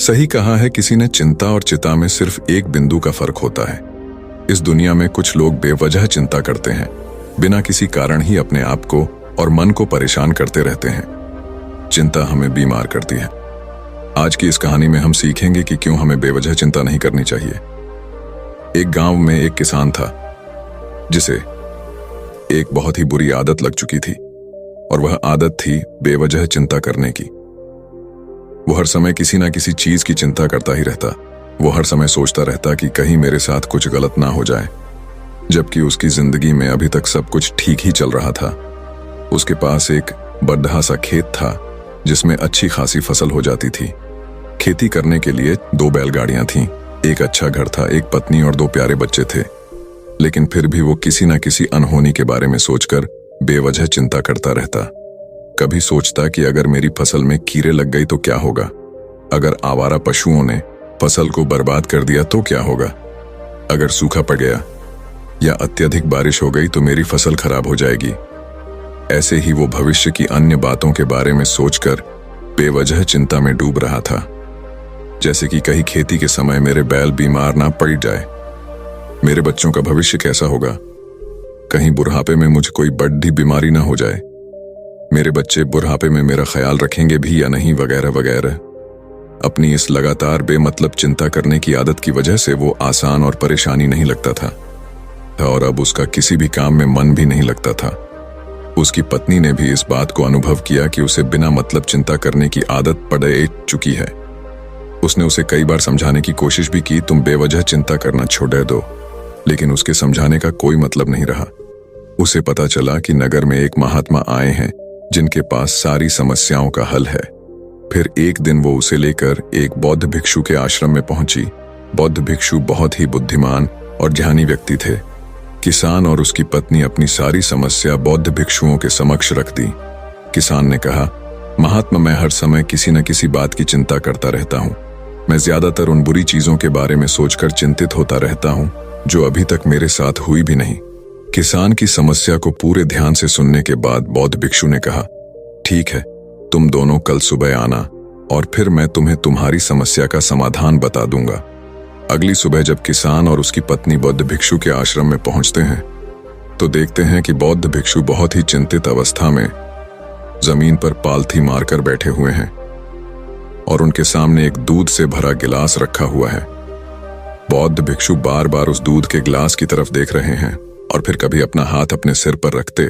सही कहा है किसी ने, चिंता और चिता में सिर्फ एक बिंदु का फर्क होता है। इस दुनिया में कुछ लोग बेवजह चिंता करते हैं, बिना किसी कारण ही अपने आप को और मन को परेशान करते रहते हैं। चिंता हमें बीमार करती है। आज की इस कहानी में हम सीखेंगे कि क्यों हमें बेवजह चिंता नहीं करनी चाहिए। एक गांव में एक किसान था जिसे एक बहुत ही बुरी आदत लग चुकी थी, और वह आदत थी बेवजह चिंता करने की। वो हर समय किसी ना किसी चीज की चिंता करता ही रहता। वो हर समय सोचता रहता कि कहीं मेरे साथ कुछ गलत ना हो जाए, जबकि उसकी जिंदगी में अभी तक सब कुछ ठीक ही चल रहा था। उसके पास एक बड़ा सा खेत था जिसमें अच्छी खासी फसल हो जाती थी। खेती करने के लिए 2 बैलगाड़ियां थीं, एक अच्छा घर था, एक पत्नी और 2 प्यारे बच्चे थे। लेकिन फिर भी वो किसी ना किसी अनहोनी के बारे में सोचकर बेवजह चिंता करता रहता। कभी सोचता कि अगर मेरी फसल में कीड़े लग गई तो क्या होगा, अगर आवारा पशुओं ने फसल को बर्बाद कर दिया तो क्या होगा, अगर सूखा पड़ गया या अत्यधिक बारिश हो गई तो मेरी फसल खराब हो जाएगी। ऐसे ही वो भविष्य की अन्य बातों के बारे में सोचकर बेवजह चिंता में डूब रहा था। जैसे कि कहीं खेती के समय मेरे बैल बीमार ना पड़ जाए, मेरे बच्चों का भविष्य कैसा होगा, कहीं बुढ़ापे में मुझे कोई बड़ी बीमारी ना हो जाए, मेरे बच्चे बुढ़ापे में मेरा ख्याल रखेंगे भी या नहीं, वगैरह वगैरह। अपनी इस लगातार बेमतलब चिंता करने की आदत की वजह से वो आसान और परेशानी नहीं लगता था, और अब उसका किसी भी काम में मन भी नहीं लगता था। उसकी पत्नी ने भी इस बात को अनुभव किया कि उसे बिना मतलब चिंता करने की आदत पड़ चुकी है। उसने उसे कई बार समझाने की कोशिश भी की, तुम बेवजह चिंता करना छोड़ दो, लेकिन उसके समझाने का कोई मतलब नहीं रहा। उसे पता चला कि नगर में एक महात्मा आए हैं जिनके पास सारी समस्याओं का हल है। फिर एक दिन वो उसे लेकर एक बौद्ध भिक्षु के आश्रम में पहुंची। बौद्ध भिक्षु बहुत ही बुद्धिमान और ज्ञानी व्यक्ति थे। किसान और उसकी पत्नी अपनी सारी समस्या बौद्ध भिक्षुओं के समक्ष रख दी। किसान ने कहा, महात्मा, मैं हर समय किसी न किसी बात की चिंता करता रहता हूँ। मैं ज्यादातर उन बुरी चीजों के बारे में सोचकर चिंतित होता रहता हूँ जो अभी तक मेरे साथ हुई भी नहीं। किसान की समस्या को पूरे ध्यान से सुनने के बाद बौद्ध भिक्षु ने कहा, ठीक है, तुम दोनों कल सुबह आना और फिर मैं तुम्हें तुम्हारी समस्या का समाधान बता दूंगा। अगली सुबह जब किसान और उसकी पत्नी बौद्ध भिक्षु के आश्रम में पहुंचते हैं तो देखते हैं कि बौद्ध भिक्षु बहुत ही चिंतित अवस्था में जमीन पर पालथी मारकर बैठे हुए हैं और उनके सामने एक दूध से भरा गिलास रखा हुआ है। बौद्ध भिक्षु बार बार उस दूध के गिलास की तरफ देख रहे हैं और फिर कभी अपना हाथ अपने सिर पर रखते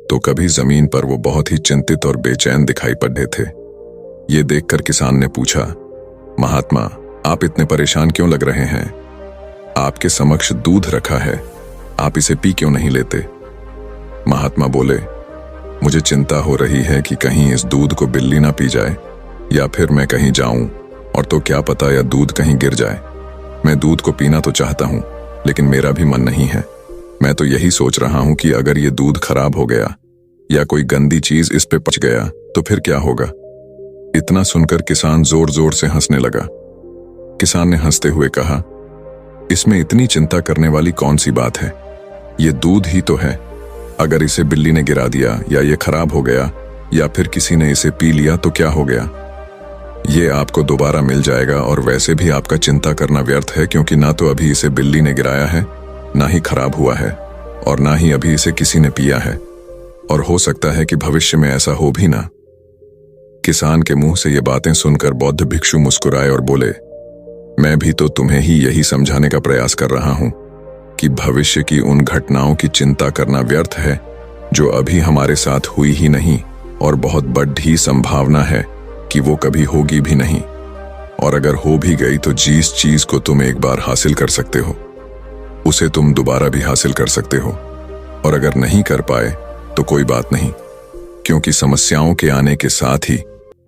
तो कभी जमीन पर वो बहुत ही चिंतित और बेचैन दिखाई पड़े थे। ये देखकर किसान ने पूछा, महात्मा, आप इतने परेशान क्यों लग रहे हैं? आपके समक्ष दूध रखा है, आप इसे पी क्यों नहीं लेते? महात्मा बोले, मुझे चिंता हो रही है कि कहीं इस दूध को बिल्ली ना पी जाए या फिर मैं कहीं जाऊं और तो क्या पता या दूध कहीं गिर जाए। मैं दूध को पीना तो चाहता हूं, लेकिन मेरा भी मन नहीं है। मैं तो यही सोच रहा हूं कि अगर ये दूध खराब हो गया या कोई गंदी चीज इस पे पच गया तो फिर क्या होगा? इतना सुनकर किसान जोर जोर से हंसने लगा। किसान ने हंसते हुए कहा, इसमें इतनी चिंता करने वाली कौन सी बात है? ये दूध ही तो है। अगर इसे बिल्ली ने गिरा दिया या ये खराब हो गया या फिर किसी ने इसे पी लिया तो क्या हो गया? ये आपको दोबारा मिल जाएगा और वैसे भी आपका चिंता करना व्यर्थ है, क्योंकि ना तो अभी इसे बिल्ली ने गिराया है, ना ही खराब हुआ है और ना ही अभी इसे किसी ने पिया है, और हो सकता है कि भविष्य में ऐसा हो भी ना। किसान के मुंह से ये बातें सुनकर बौद्ध भिक्षु मुस्कुराए और बोले, मैं भी तो तुम्हें ही यही समझाने का प्रयास कर रहा हूं कि भविष्य की उन घटनाओं की चिंता करना व्यर्थ है जो अभी हमारे साथ हुई ही नहीं और बहुत बड़ी संभावना है कि वो कभी होगी भी नहीं, और अगर हो भी गई तो जिस चीज को तुम एक बार हासिल कर सकते हो उसे तुम दोबारा भी हासिल कर सकते हो, और अगर नहीं कर पाए तो कोई बात नहीं, क्योंकि समस्याओं के आने के साथ ही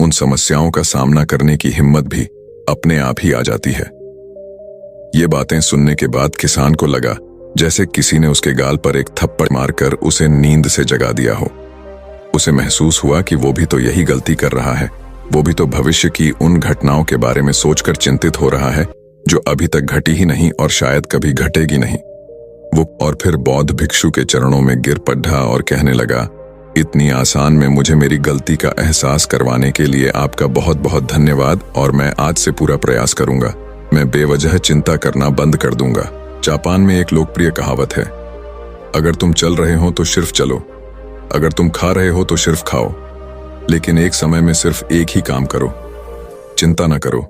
उन समस्याओं का सामना करने की हिम्मत भी अपने आप ही आ जाती है। ये बातें सुनने के बाद किसान को लगा जैसे किसी ने उसके गाल पर एक थप्पड़ मारकर उसे नींद से जगा दिया हो। उसे महसूस हुआ कि वो भी तो यही गलती कर रहा है, वो भी तो भविष्य की उन घटनाओं के बारे में सोचकर चिंतित हो रहा है जो अभी तक घटी ही नहीं और शायद कभी घटेगी नहीं। वो और फिर बौद्ध भिक्षु के चरणों में गिर पड़ा और कहने लगा, इतनी आसान में मुझे मेरी गलती का एहसास करवाने के लिए आपका बहुत बहुत धन्यवाद और मैं आज से पूरा प्रयास करूंगा। मैं बेवजह चिंता करना बंद कर दूंगा। जापान में एक लोकप्रिय कहावत है, अगर तुम चल रहे हो तो सिर्फ चलो, अगर तुम खा रहे हो तो सिर्फ खाओ, लेकिन एक समय में सिर्फ एक ही काम करो, चिंता न करो।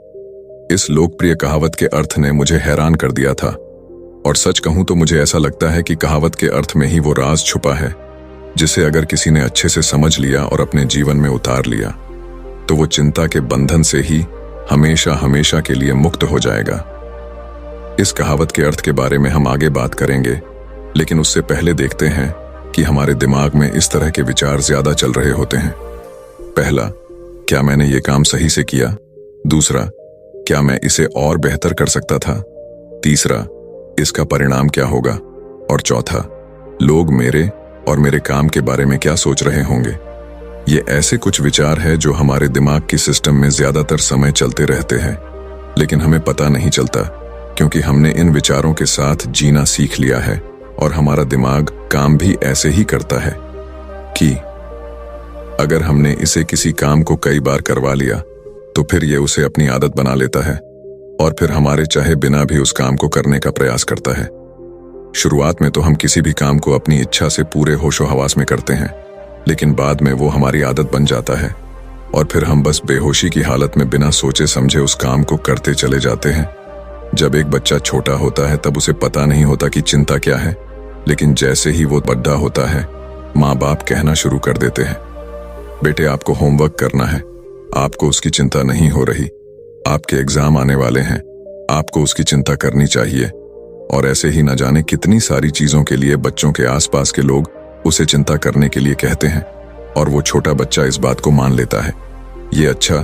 इस लोकप्रिय कहावत के अर्थ ने मुझे हैरान कर दिया था और सच कहूं तो मुझे ऐसा लगता है कि कहावत के अर्थ में ही वो राज छुपा है जिसे अगर किसी ने अच्छे से समझ लिया और अपने जीवन में उतार लिया तो वो चिंता के बंधन से ही हमेशा हमेशा के लिए मुक्त हो जाएगा। इस कहावत के अर्थ के बारे में हम आगे बात करेंगे, लेकिन उससे पहले देखते हैं कि हमारे दिमाग में इस तरह के विचार ज्यादा चल रहे होते हैं। पहला, क्या मैंने ये काम सही से किया? दूसरा, क्या मैं इसे और बेहतर कर सकता था? तीसरा, इसका परिणाम क्या होगा? और चौथा, लोग मेरे और मेरे काम के बारे में क्या सोच रहे होंगे? ये ऐसे कुछ विचार हैं जो हमारे दिमाग की सिस्टम में ज्यादातर समय चलते रहते हैं, लेकिन हमें पता नहीं चलता क्योंकि हमने इन विचारों के साथ जीना सीख लिया है और हमारा दिमाग काम भी ऐसे ही करता है कि अगर हमने इसे किसी काम को कई बार करवा लिया तो फिर ये उसे अपनी आदत बना लेता है और फिर हमारे चाहे बिना भी उस काम को करने का प्रयास करता है। शुरुआत में तो हम किसी भी काम को अपनी इच्छा से पूरे होशो हवास में करते हैं, लेकिन बाद में वो हमारी आदत बन जाता है और फिर हम बस बेहोशी की हालत में बिना सोचे समझे उस काम को करते चले जाते हैं। जब एक बच्चा छोटा होता है तब उसे पता नहीं होता कि चिंता क्या है, लेकिन जैसे ही वो बड़ा होता है माँ बाप कहना शुरू कर देते हैं, बेटे आपको होमवर्क करना है, आपको उसकी चिंता नहीं हो रही, आपके एग्जाम आने वाले हैं, आपको उसकी चिंता करनी चाहिए। और ऐसे ही न जाने कितनी सारी चीजों के लिए बच्चों के आसपास के लोग उसे चिंता करने के लिए कहते हैं और वो छोटा बच्चा इस बात को मान लेता है। ये अच्छा,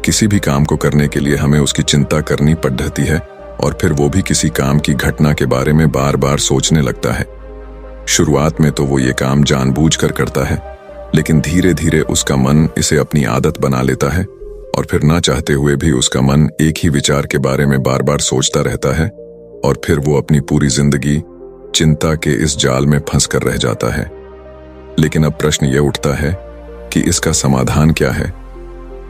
किसी भी काम को करने के लिए हमें उसकी चिंता करनी पड़ती है और फिर वो भी किसी काम की घटना के बारे में बार बार सोचने लगता है। शुरुआत में तो वो ये काम जानबूझकर करता है, लेकिन धीरे धीरे उसका मन इसे अपनी आदत बना लेता है और फिर ना चाहते हुए भी उसका मन एक ही विचार के बारे में बार बार सोचता रहता है और फिर वो अपनी पूरी जिंदगी चिंता के इस जाल में फंस कर रह जाता है। लेकिन अब प्रश्न ये उठता है कि इसका समाधान क्या है?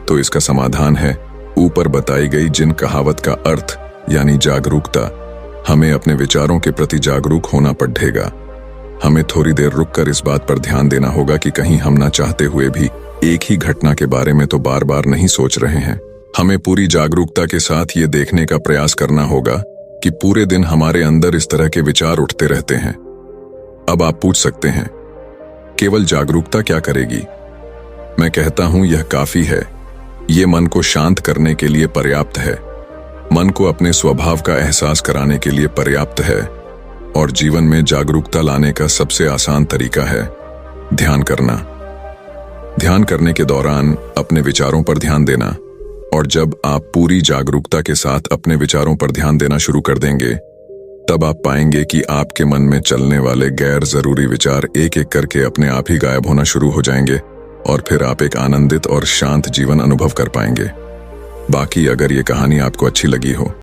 तो इसका समाधान है ऊपर बताई गई जिन कहावत का अर्थ यानी जागरूकता। हमें अपने विचारों के प्रति जागरूक होना पड़ेगा। हमें थोड़ी देर रुककर इस बात पर ध्यान देना होगा कि कहीं हम ना चाहते हुए भी एक ही घटना के बारे में तो बार बार नहीं सोच रहे हैं। हमें पूरी जागरूकता के साथ ये देखने का प्रयास करना होगा कि पूरे दिन हमारे अंदर इस तरह के विचार उठते रहते हैं। अब आप पूछ सकते हैं, केवल जागरूकता क्या करेगी? मैं कहता हूं यह काफी है। ये मन को शांत करने के लिए पर्याप्त है, मन को अपने स्वभाव का एहसास कराने के लिए पर्याप्त है और जीवन में जागरूकता लाने का सबसे आसान तरीका है ध्यान करना। ध्यान करने के दौरान अपने विचारों पर ध्यान देना, और जब आप पूरी जागरूकता के साथ अपने विचारों पर ध्यान देना शुरू कर देंगे तब आप पाएंगे कि आपके मन में चलने वाले गैर जरूरी विचार एक एक करके अपने आप ही गायब होना शुरू हो जाएंगे और फिर आप एक आनंदित और शांत जीवन अनुभव कर पाएंगे। बाकी अगर ये कहानी आपको अच्छी लगी हो